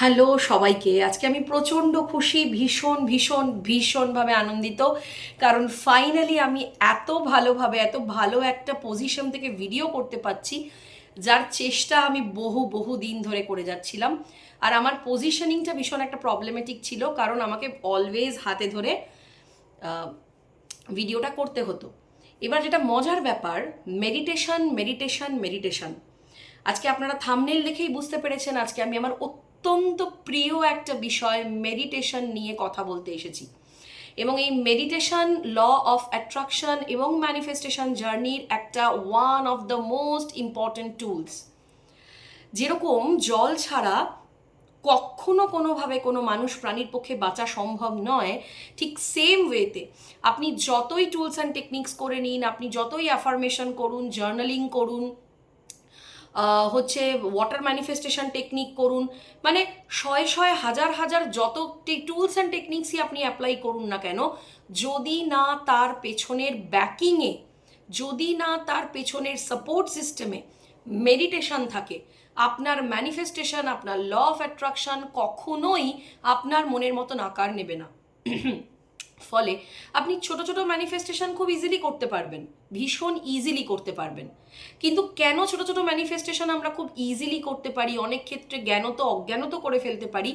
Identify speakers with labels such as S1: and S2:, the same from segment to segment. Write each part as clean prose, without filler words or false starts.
S1: Hello সবাইকে। আজকে আমি প্রচণ্ড খুশি, ভীষণ ভীষণ ভীষণভাবে আনন্দিত। কারণ ফাইনালি আমি এত ভালোভাবে এত ভালো একটা পজিশন থেকে ভিডিও করতে পারছি, যার চেষ্টা আমি বহু বহু দিন ধরে করে যাচ্ছিলাম। আর আমার পজিশনিংটা ভীষণ একটা প্রবলেমেটিক ছিল, কারণ আমাকে অলওয়েজ হাতে ধরে ভিডিওটা করতে হতো। এবার যেটা মজার ব্যাপার, মেডিটেশন মেডিটেশন মেডিটেশন। আজকে আপনারা থাম্বনেল দেখেই বুঝতে পেরেছেন আজকে আমি আমার অত্যন্ত প্রিয় একটা বিষয় মেডিটেশন নিয়ে কথা বলতে এসেছি। এবং এই মেডিটেশন ল অফ অ্যাট্রাকশন এবং ম্যানিফেস্টেশন জার্নির একটা one of the most important tools. যেরকম জল ছাড়া কখনো কোনোভাবে কোনো মানুষ প্রাণীর পক্ষে বাঁচা সম্ভব নয়, ঠিক সেম ওয়েতে আপনি যতই টুলস অ্যান্ড টেকনিক্স করে নিন, আপনি যতই অ্যাফার্মেশন করুন, জার্নালিং করুন, হচ্ছে ওয়াটার ম্যানিফেস্টেশন টেকনিক করুন, মানে শয়ে শয়ে হাজার হাজার যত টুলস অ্যান্ড টেকনিক্সই আপনি অ্যাপ্লাই করুন না কেন, যদি না তার পেছনের ব্যাকিংয়ে, যদি না তার পেছনের সাপোর্ট সিস্টেমে মেডিটেশন থাকে, আপনার ম্যানিফেস্টেশন, আপনার ল অফ অ্যাট্রাকশন কখনোই আপনার মনের মতন আকার নেবে না। ফলে আপনি ছোট ছোট ম্যানিফেস্টেশন খুব ইজিলি করতে পারবেন, ভীষণ ইজিলি করতে পারবেন। কিন্তু কেন ছোট ছোট ম্যানিফেস্টেশন আমরা খুব ইজিলি করতে পারি, অনেক ক্ষেত্রে জ্ঞানত অজ্ঞানত করে ফেলতে পারি,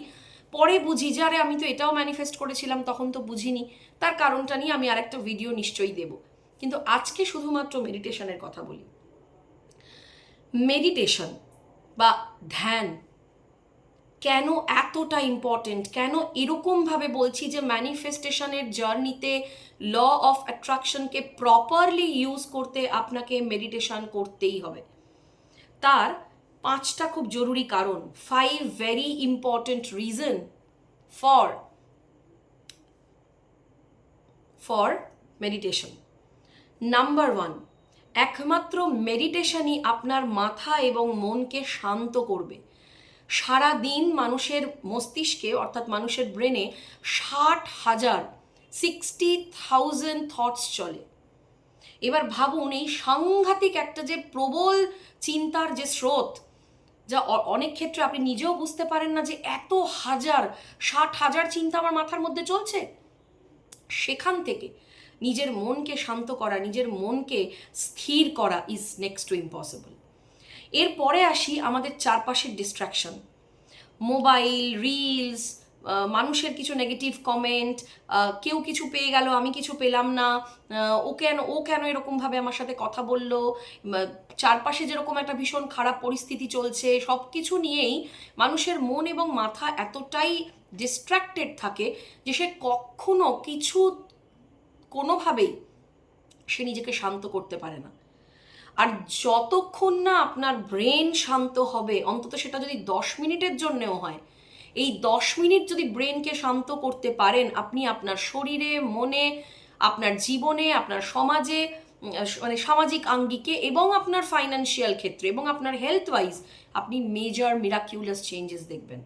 S1: পরে বুঝি যে আরে আমি তো এটাও ম্যানিফেস্ট করেছিলাম, তখন তো বুঝিনি। তার কারণটা নিয়ে আমি আরেকটা ভিডিও নিশ্চয়ই দেব, কিন্তু আজকে শুধুমাত্র মেডিটেশনের কথা বলি। মেডিটেশন বা ধ্যান কেন এতটা ইম্পর্টেন্ট, কেন এরকমভাবে বলছি যে ম্যানিফেস্টেশনের জার্নিতে ল অফ অ্যাট্রাকশনকে প্রপারলি ইউজ করতে আপনাকে মেডিটেশন করতেই হবে, তার পাঁচটা খুব জরুরি কারণ। 5 very important reason for for meditation. Number 1, একমাত্র মেডিটেশনই আপনার মাথা এবং মনকে শান্ত করবে। সারা দিন মানুষের মস্তিষ্কে, অর্থাৎ মানুষের ব্রেনে 60,000 60,000 থটস চলে। এবার ভাবুন, এই সাংঘাতিক একটা যে প্রবল চিন্তার যে স্রোত, যা অনেক ক্ষেত্রে আপনি নিজেও বুঝতে পারেন না যে এত হাজার 60,000 চিন্তা আমার মাথার মধ্যে চলছে। সেখান থেকে নিজের মনকে শান্ত করা, নিজের মনকে স্থির করা ইজ নেক্সট টু ইম্পসিবল। এরপরে আসি আমাদের চারপাশের ডিস্ট্র্যাকশন, মোবাইল, রিলস, মানুষের কিছু নেগেটিভ কমেন্ট, কেউ কিছু পেয়ে গেল আমি কিছু পেলাম না, ও কেন এরকমভাবে আমার সাথে কথা বললো, চারপাশে যেরকম একটা ভীষণ খারাপ পরিস্থিতি চলছে, সব কিছু নিয়েই মানুষের মন এবং মাথা এতটাই ডিস্ট্র্যাক্টেড থাকে যে সে কখনো কিছু কোনোভাবেই সে নিজেকে শান্ত করতে পারে না। আর যতক্ষণ না আপনার ব্রেন শান্ত হবে, অন্তত সেটা যদি 10 মিনিটের জন্যেও হয়, এই 10 মিনিট যদি ব্রেনকে শান্ত করতে পারেন, আপনি আপনার শরীরে, মনে, আপনার জীবনে, আপনার সমাজে, মানে সামাজিক আঙ্গিকে এবং আপনার ফাইন্যান্সিয়াল ক্ষেত্রে এবং আপনার হেলথ ওয়াইজ আপনি মেজর মিরাকিউলাস চেঞ্জেস দেখবেন।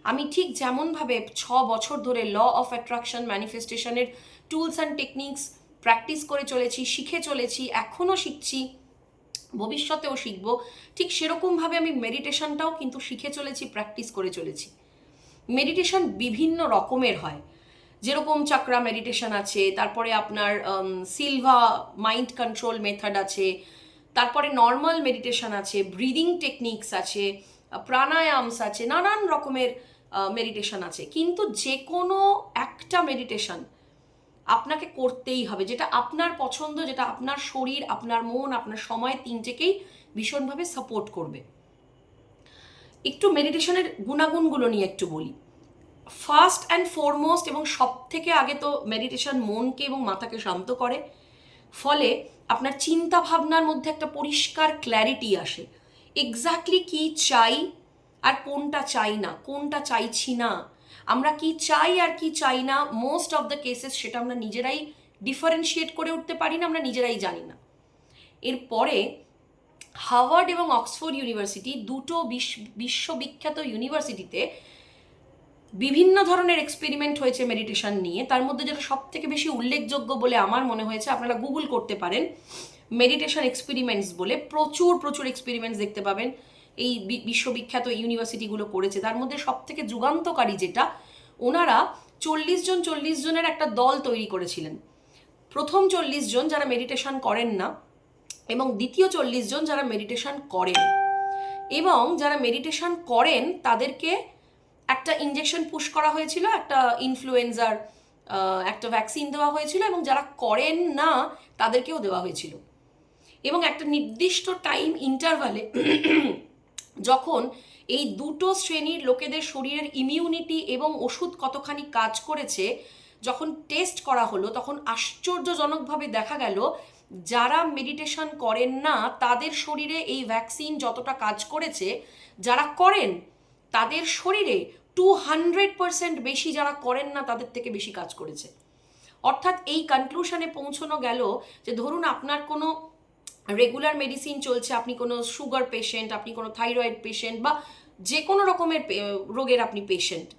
S1: আমি ঠিক যেমনভাবে 6 বছর ধরে ল অফ অ্যাট্রাকশন ম্যানিফেস্টেশনের টুলস অ্যান্ড টেকনিক্স প্র্যাকটিস করে চলেছি, শিখে চলেছি, এখনও শিখছি, ভবিষ্যতেও শিখবো, ঠিক সেরকমভাবে আমি মেডিটেশনটাও কিন্তু শিখে চলেছি, প্র্যাকটিস করে চলেছি। মেডিটেশন বিভিন্ন রকমের হয়, যেরকম চাকরা মেডিটেশন আছে, তারপরে আপনার সিলভা মাইন্ড কন্ট্রোল মেথড আছে, তারপরে নর্মাল মেডিটেশন আছে, ব্রিদিং টেকনিক্স আছে, প্রাণায়ামস আছে, নানান রকমের মেডিটেশন আছে। কিন্তু যে কোনো একটা মেডিটেশন আপনাকে করতেই হবে, যেটা আপনার পছন্দ, যেটা আপনার শরীর, আপনার মন, আপনার সময়, তিনটেকেই ভীষণভাবে সাপোর্ট করবে। একটু মেডিটেশনের গুণাগুণগুলো নিয়ে একটু বলি। ফার্স্ট অ্যান্ড ফরমোস্ট এবং সব থেকে আগে তো মেডিটেশন মনকে এবং মাথাকে শান্ত করে, ফলে আপনার চিন্তা ভাবনার মধ্যে একটা পরিষ্কার ক্ল্যারিটি আসে, এক্স্যাক্টলি কি চাই আর কোনটা চাই না, কোনটা চাইছি না, আমরা কি চাই আর কি চাই না, মোস্ট অফ দ্য কেসেস সেটা আমরা নিজেরাই ডিফারেন্সিয়েট করে উঠতে পারি না, আমরা নিজেরাই জানি না। এরপরে হার্ভার্ড এবং অক্সফোর্ড ইউনিভার্সিটি, দুটো বিশ্ববিখ্যাত ইউনিভার্সিটিতে বিভিন্ন ধরনের এক্সপেরিমেন্ট হয়েছে মেডিটেশন নিয়ে। তার মধ্যে যেটা সব থেকে বেশি উল্লেখযোগ্য বলে আমার মনে হয়েছে, আপনারা গুগল করতে পারেন মেডিটেশন এক্সপেরিমেন্টস বলে, প্রচুর প্রচুর এক্সপেরিমেন্টস দেখতে পাবেন। এই বিশ্ববিখ্যাত ইউনিভার্সিটিগুলো করেছে, তার মধ্যে সব থেকে যুগান্তকারী যেটা, ওনারা 40 জনের একটা দল তৈরি করেছিলেন। প্রথম 40 জন যারা মেডিটেশন করেন না, এবং দ্বিতীয় 40 জন যারা মেডিটেশন করেন, এবং যারা মেডিটেশন করেন তাদেরকে একটা ইনজেকশন পুশ করা হয়েছিল, একটা ইনফ্লুয়েঞ্জার একটা ভ্যাকসিন দেওয়া হয়েছিল, এবং যারা করেন না তাদেরকেও দেওয়া হয়েছিল। এবং একটা নির্দিষ্ট টাইম ইন্টারভালে যখন এই দুটো শ্রেণীর লোকেদের শরীরের ইমিউনিটি এবং ওষুধ কতখানি কাজ করেছে যখন টেস্ট করা হলো, তখন আশ্চর্যজনকভাবে দেখা গেল যারা মেডিটেশন করেন না তাদের শরীরে এই ভ্যাকসিন যতটা কাজ করেছে, যারা করেন তাদের শরীরে 200% বেশি যারা করেন না তাদের থেকে বেশি কাজ করেছে। অর্থাৎ এই কনক্লুশনে পৌঁছানো গেল যে ধরুন আপনার কোনো রেগুলার মেডিসিন চলছে, আপনি কোনো সুগার পেশেন্ট, আপনি কোনো থাইরয়েড পেশেন্ট, বা যে কোনো রকমের রোগের আপনি পেশেন্ট,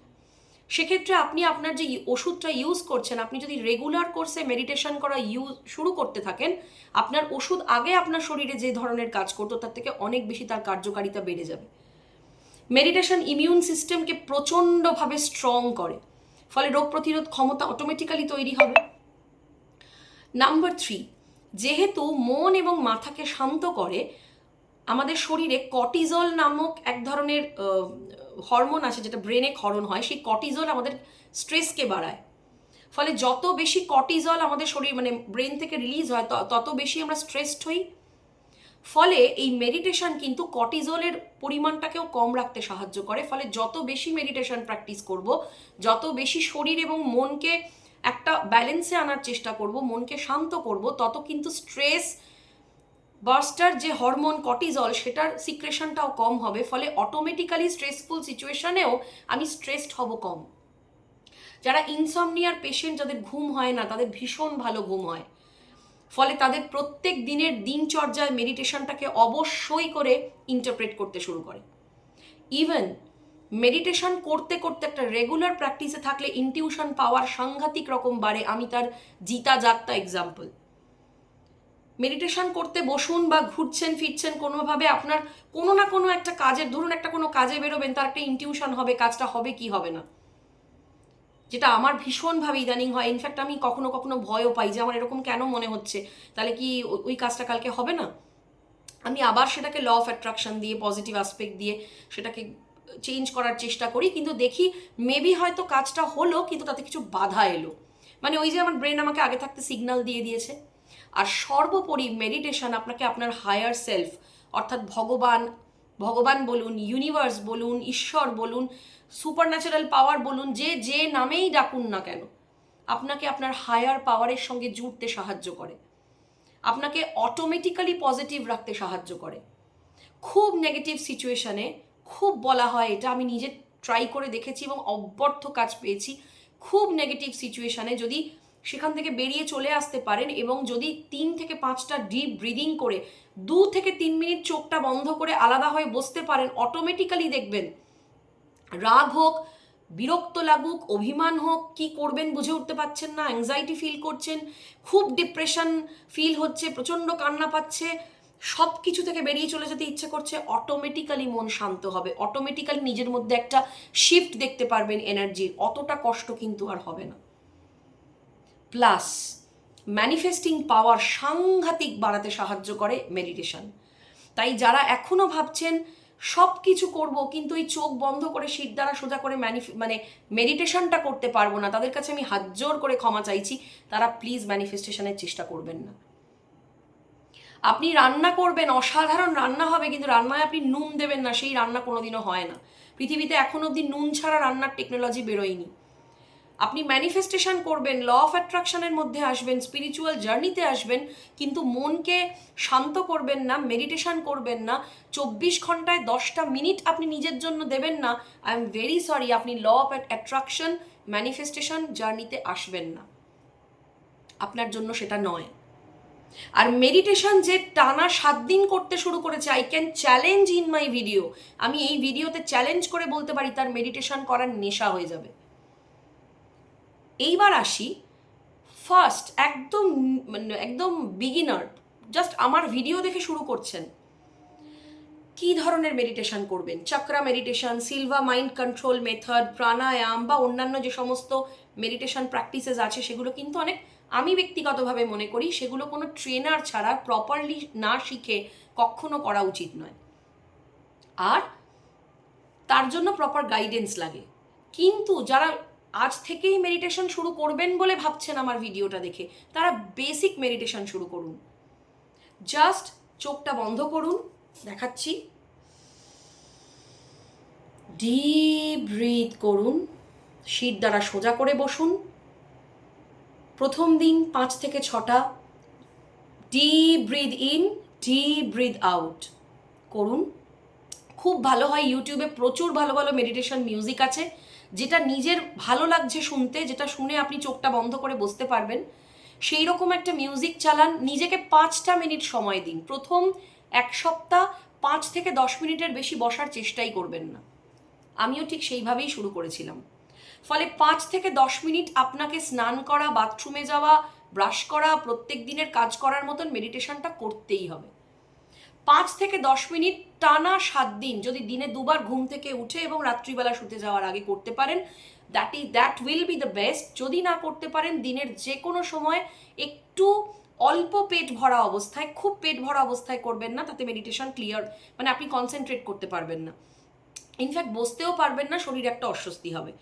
S1: সেক্ষেত্রে আপনি আপনার যে ওষুধটা ইউজ করছেন, আপনি যদি রেগুলার কোর্সে মেডিটেশন করা শুরু করতে থাকেন, আপনার ওষুধ আগে আপনার শরীরে যে ধরনের কাজ করতো তার থেকে অনেক বেশি তার কার্যকারিতা বেড়ে যাবে। মেডিটেশন ইমিউন সিস্টেমকে প্রচণ্ডভাবে স্ট্রং করে, ফলে রোগ প্রতিরোধ ক্ষমতা অটোমেটিক্যালি তৈরি হবে। নাম্বার 3, যেহেতু মন এবং মাথাকে শান্ত করে, আমাদের শরীরে কর্টিজল নামক এক ধরনের হরমোন আছে যেটা ব্রেনে ক্ষরণ হয়, সেই কর্টিজল আমাদের স্ট্রেসকে বাড়ায়। ফলে যত বেশি কর্টিজল আমাদের শরীর মানে ব্রেন থেকে রিলিজ হয় তত বেশি আমরা স্ট্রেসড হই। ফলে এই মেডিটেশন কিন্তু কর্টিজলের পরিমাণটাকেও কম রাখতে সাহায্য করে। ফলে যত বেশি মেডিটেশন প্র্যাকটিস করব, যত বেশি শরীর এবং মনকে একটা ব্যালেন্সে আনার চেষ্টা করব, মনকে শান্ত করব, তত কিন্তু স্ট্রেস বার্স্টার যে হরমোন কর্টিজল সেটার সিক্রেশনটাও কম হবে। ফলে অটোমেটিক্যালি স্ট্রেসফুল সিচুয়েশনেও আমি স্ট্রেসড হব কম। যারা ইনসমনিয়ার পেশেন্ট, যাদের ঘুম হয় না, তাদের ভীষণ ভালো ঘুম হয়। ফলে তাদের প্রত্যেক দিনের দিনচর্যায় মেডিটেশনটাকে অবশ্যই করে ইন্টারপ্রেট করতে শুরু করে। ইভেন মেডিটেশন করতে করতে একটা রেগুলার প্র্যাকটিসে থাকলে ইনটিউশন পাওয়ার সাংঘাতিক রকম বাড়ে। আমি তার জিতা জাগতা এক্সাম্পল। মেডিটেশন করতে বসুন বা ঘুরছেন ফিরছেন কোনোভাবে, আপনার কোনো না কোনো একটা কাজের, ধরুন একটা কোনো কাজে বেরোবেন, তার একটা ইনটিউশন হবে কাজটা হবে কি হবে না, যেটা আমার ভীষণভাবে ইদানিং হয়। ইনফ্যাক্ট আমি কখনো কখনো ভয়ও পাই যে আমার এরকম কেন মনে হচ্ছে, তাহলে কি ওই কাজটা কালকে হবে না। আমি আবার সেটাকে ল অফ অ্যাট্রাকশন দিয়ে, পজিটিভ অ্যাসপেক্ট দিয়ে সেটাকে চেঞ্জ করার চেষ্টা করি, কিন্তু দেখি মেবি হয়তো কাজটা হলো কিন্তু তাতে কিছু বাধা এলো। মানে ওই যে আমার ব্রেন আমাকে আগে থাকতে সিগন্যাল দিয়ে দিয়েছে। আর সর্বোপরি মেডিটেশন আপনাকে আপনার হায়ার সেলফ, অর্থাৎ ভগবান বলুন, ইউনিভার্স বলুন, ঈশ্বর বলুন, সুপারন্যাচারাল পাওয়ার বলুন, যে নামেই ডাকুন না কেন, আপনাকে আপনার হায়ার পাওয়ারের সঙ্গে জুড়তে সাহায্য করে, আপনাকে অটোমেটিক্যালি পজিটিভ রাখতে সাহায্য করে। খুব নেগেটিভ সিচুয়েশানে, খুব বলা হয় এটা, আমি নিজে ট্রাই করে দেখেছি এবং অব্যর্থ কাজ পেয়েছি, খুব নেগেটিভ সিচুয়েশানে যদি সেখান থেকে বেরিয়ে চলে আসতে পারেন এবং যদি 3 থেকে 5টা ডিপ ব্রিদিং করে 2 থেকে 3 মিনিট চোখটা বন্ধ করে আলাদা হয়ে বসতে পারেন, অটোমেটিক্যালি দেখবেন রাগ হোক, বিরক্ত লাগুক, অভিমান হোক, কি করবেন বুঝে উঠতে পারছেন না, অ্যাংজাইটি ফিল করছেন, খুব ডিপ্রেশন ফিল হচ্ছে, প্রচণ্ড কান্না পাচ্ছে, সব কিছু থেকে বেরিয়ে চলে যেতে ইচ্ছে করছে, অটোমেটিক্যালি মন শান্ত হবে, অটোমেটিক্যালি নিজের মধ্যে একটা শিফট দেখতে পারবেন এনার্জির, অতটা কষ্ট কিন্তু আর হবে না। প্লাস ম্যানিফেস্টিং পাওয়ার সাংঘাতিক বাড়াতে সাহায্য করে মেডিটেশন। তাই যারা এখনও ভাবছেন সব কিছু করবো কিন্তু এই চোখ বন্ধ করে শির দ্বারা সোজা করে মেডিটেশনটা করতে পারবো না, তাদের কাছে আমি হাত জোর করে ক্ষমা চাইছি, তারা প্লিজ ম্যানিফেস্টেশনের চেষ্টা করবেন না। আপনি রান্না করবেন, অসাধারণ রান্না হবে, কিন্তু রান্নায় আপনি নুন দেবেন না, সেই রান্না কোনোদিনও হয় না। পৃথিবীতে এখন অবধি নুন ছাড়া রান্নার টেকনোলজি বেরোয়নি। আপনি ম্যানিফেস্টেশন করবেন, ল অফ অ্যাট্রাকশনের মধ্যে আসবেন, স্পিরিচুয়াল জার্নিতে আসবেন, কিন্তু মনকে শান্ত করবেন না, মেডিটেশন করবেন না, 24 ঘন্টায় 10টা মিনিট আপনি নিজের জন্য দেবেন না, আই এম ভেরি সরি, আপনি ল অফ অ্যাট্রাকশন ম্যানিফেস্টেশন জার্নিতে আসবেন না, আপনার জন্য সেটা নয়। আর মেডিটেশন যে টানা 7 দিন করতে শুরু করেছে, I can challenge in my video, আমি এই ভিডিওতে চ্যালেঞ্জ করে বলতে পারি তার মেডিটেশন করার নেশা হয়ে যাবে। এইবার আসি ফার্স্ট, একদম বিগিনার, জাস্ট আমার ভিডিও দেখে শুরু করছেন, কি ধরনের মেডিটেশন করবেন? Chakra meditation, silva mind control method, pranayama বা অন্যান্য যে সমস্ত মেডিটেশন প্র্যাকটিসেস আছে সেগুলো কিন্তু অনেক, আমি ব্যক্তিগতভাবে মনে করি সেগুলো কোনো ট্রেনার ছাড়া প্রপারলি না শিখে কখনো করা উচিত নয়। আর তার জন্য প্রপার গাইডেন্স লাগে। কিন্তু যারা আজ থেকেই মেডিটেশন শুরু করবেন বলে ভাবছেন আমার ভিডিওটা দেখে, তারা বেসিক মেডিটেশন শুরু করুন। জাস্ট চোখটা বন্ধ করুন, দেখাচ্ছি। ডিপ ব্রিথ করুন, শির দ্বারা সোজা করে বসুন। প্রথম দিন 5 থেকে 6টা deep breath in, deep breath out করুন। খুব ভালো হয়, ইউটিউবে প্রচুর ভালো ভালো মেডিটেশন মিউজিক আছে, যেটা নিজের ভালো লাগছে শুনতে, যেটা শুনে আপনি চোখটা বন্ধ করে বসতে পারবেন, সেই রকম একটা মিউজিক চালান। নিজেকে 5টা মিনিট সময় দিন। প্রথম 1 সপ্তাহ 5 থেকে 10 মিনিটের বেশি বসার চেষ্টাই করবেন না। আমিও ঠিক সেইভাবেই শুরু করেছিলাম। ফলে 5 থেকে 10 মিনিট আপনাকে স্নান করা, বাথরুমে যাওয়া, ব্রাশ করা, প্রত্যেক দিনের কাজ করার মতন মেডিটেশনটা করতেই হবে। 5 থেকে 10 মিনিট টানা 7 দিন যদি দিনে 2বার ঘুম থেকে উঠে এবং রাত্রিবেলা শুতে যাওয়ার আগে করতে পারেন, that will be the best. যদি না করতে পারেন, দিনের যে কোনো সময় একটু অল্প পেট ভরা অবস্থায়, খুব পেট ভরা অবস্থায় করবেন না, তাতে মেডিটেশন ক্লিয়ার, মানে আপনি কনসেন্ট্রেট করতে পারবেন না, ইনফ্যাক্ট বসতেও পারবেন না, শরীরে একটা অস্বস্তি হবে।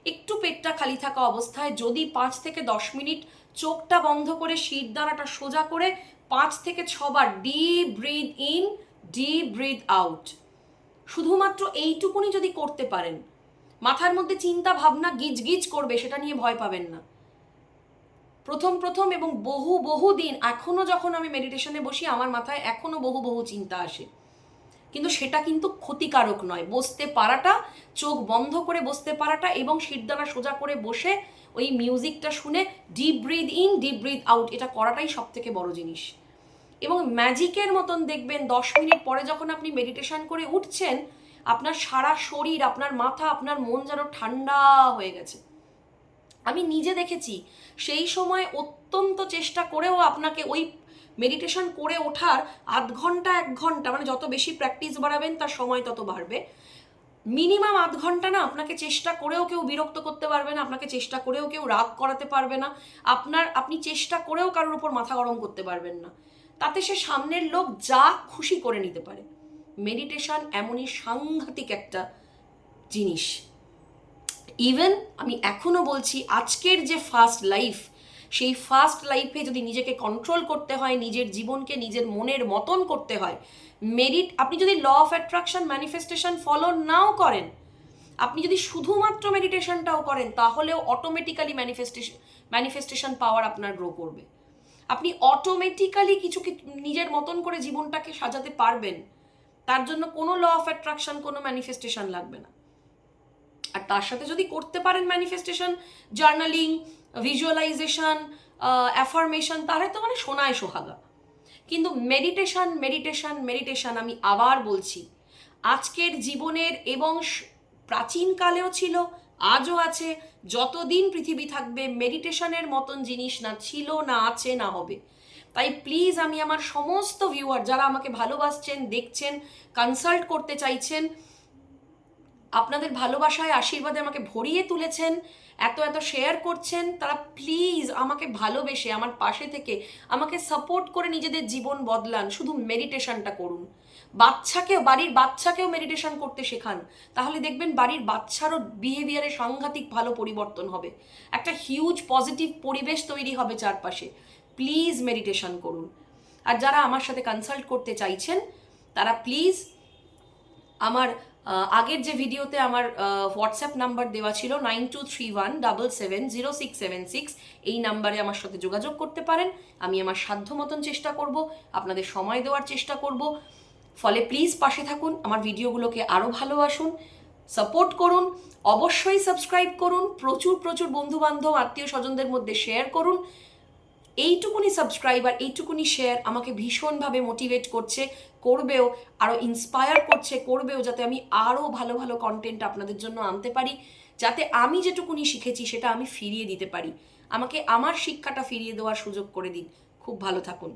S1: একটু পেটটা খালি থাকা অবস্থায় যদি 5 থেকে 10 মিনিট চোখটা বন্ধ করে শির দ্বারাটা সোজা করে 5 থেকে 6বার deep breath in, deep breath out, শুধুমাত্র এইটুকুনি যদি করতে পারেন, মাথার মধ্যে চিন্তা ভাবনা গিজ গিজ করবে, সেটা নিয়ে ভয় পাবেন না। প্রথম এবং বহু দিন এখনো যখন আমি মেডিটেশনে বসি, আমার মাথায় এখনো বহু চিন্তা আসে, কিন্তু সেটা কিন্তু ক্ষতিকারক নয়। বসতে পারাটা, চোখ বন্ধ করে বসতে পারাটা এবং শিরদাঁড়া সোজা করে বসে ওই মিউজিকটা শুনে deep breath in, deep breath out, এটা করাটাই সব থেকে বড় জিনিস। এবং ম্যাজিকের মতন দেখবেন 10 মিনিট পরে যখন আপনি মেডিটেশন করে উঠছেন, আপনার সারা শরীর, আপনার মাথা, আপনার মন যেন ঠান্ডা হয়ে গেছে। আমি নিজে দেখেছি। সেই সময় অত্যন্ত চেষ্টা করেও আপনাকে ওই মেডিটেশন করে ওঠার 1/2 ঘন্টা 1 ঘন্টা, মানে যত বেশি প্র্যাকটিস বাড়াবেন তার সময় তত বাড়বে, মিনিমাম 1/2 ঘন্টা না আপনাকে চেষ্টা করেও কেউ বিরক্ত করতে পারবে না, আপনাকে চেষ্টা করেও কেউ রাগ করাতে পারবে না, আপনি চেষ্টা করেও কারোর উপর মাথা গরম করতে পারবেন না। তাতে সে সামনের লোক যা খুশি করে নিতে পারে। মেডিটেশন এমনই সাংঘাতিক একটা জিনিস। ইভেন আমি এখনো বলছি, আজকের যে ফাস্ট লাইফ, সেই ফাস্ট লাইফে যদি নিজেকে কন্ট্রোল করতে হয়, নিজের জীবনকে নিজের মনের মতন করতে হয়, আপনি যদি law of attraction, manifestation follow নাও করেন, আপনি যদি শুধুমাত্র মেডিটেশনটাও করেন, তাহলেও অটোমেটিক্যালি ম্যানিফেস্টেশন পাওয়ার আপনার গ্রো করবে। আপনি অটোমেটিক্যালি কিছু নিজের মতন করে জীবনটাকে সাজাতে পারবেন। তার জন্য কোনো ল অফ অ্যাট্রাকশন, কোনো ম্যানিফেস্টেশন লাগবে না। আর তার সাথে যদি করতে পারেন ম্যানিফেস্টেশন, জার্নালিং, ভিজুয়ালাইজেশন, অ্যাফার্মেশন, তাহলে তো মানে সোনায় সোহাগা। কিন্তু মেডিটেশন আমি আবার বলছি, আজকের জীবনের এবং প্রাচীনকালেও ছিল, আজও আছে, যতদিন পৃথিবী থাকবে মেডিটেশনের মতন জিনিস না ছিল, না আছে, না হবে। তাই প্লিজ আমি আমার সমস্ত ভিউয়ার যারা আমাকে ভালোবাসছেন, দেখছেন, কনসাল্ট করতে চাইছেন, আপনাদের ভালোবাসায়, আশীর্বাদে আমাকে ভরিয়ে তুলেছেন, এত শেয়ার করছেন, তারা প্লিজ আমাকে ভালোবেসে আমার পাশে থেকে আমাকে সাপোর্ট করে নিজেদের জীবন বদলান। শুধু মেডিটেশনটা করুন, বাড়ির বাচ্চাকেও মেডিটেশন করতে শেখান, তাহলে দেখবেন বাড়ির বাচ্চারও বিহেভিয়ারে সাংঘাতিক ভালো পরিবর্তন হবে, একটা হিউজ পজিটিভ পরিবেশ তৈরি হবে চারপাশে। প্লিজ মেডিটেশন করুন। আর যারা আমার সাথে কনসাল্ট করতে চাইছেন, তারা প্লিজ আমার আগের যে ভিডিওতে আমার হোয়াটসঅ্যাপ নাম্বার দেওয়া ছিল 923177070676, এই নাম্বারে আমার সাথে যোগাযোগ করতে পারেন। আমি আমার সাধ্য মতন চেষ্টা করব, আপনাদের সময় দেওয়ার চেষ্টা করব। ফলে প্লিজ পাশে থাকুন, আমার ভিডিওগুলোকে আরও ভালোবাসুন, সাপোর্ট করুন, অবশ্যই সাবস্ক্রাইব করুন, প্রচুর বন্ধুবান্ধব, আত্মীয় স্বজনদের মধ্যে শেয়ার করুন। এইটুকুনি সাবস্ক্রাইবার, এইটুকুনি শেয়ার আমাকে ভীষণভাবে মোটিভেট করছে, করবেও, আরও ইন্সপায়ার করবেও, যাতে আমি আরও ভালো কন্টেন্ট আপনাদের জন্য আনতে পারি, যাতে আমি যেটুকুনি শিখেছি সেটা আমি ফিরিয়ে দিতে পারি। আমাকে আমার শিক্ষাটা ফিরিয়ে দেওয়ার সুযোগ করে দিন। খুব ভালো থাকুন।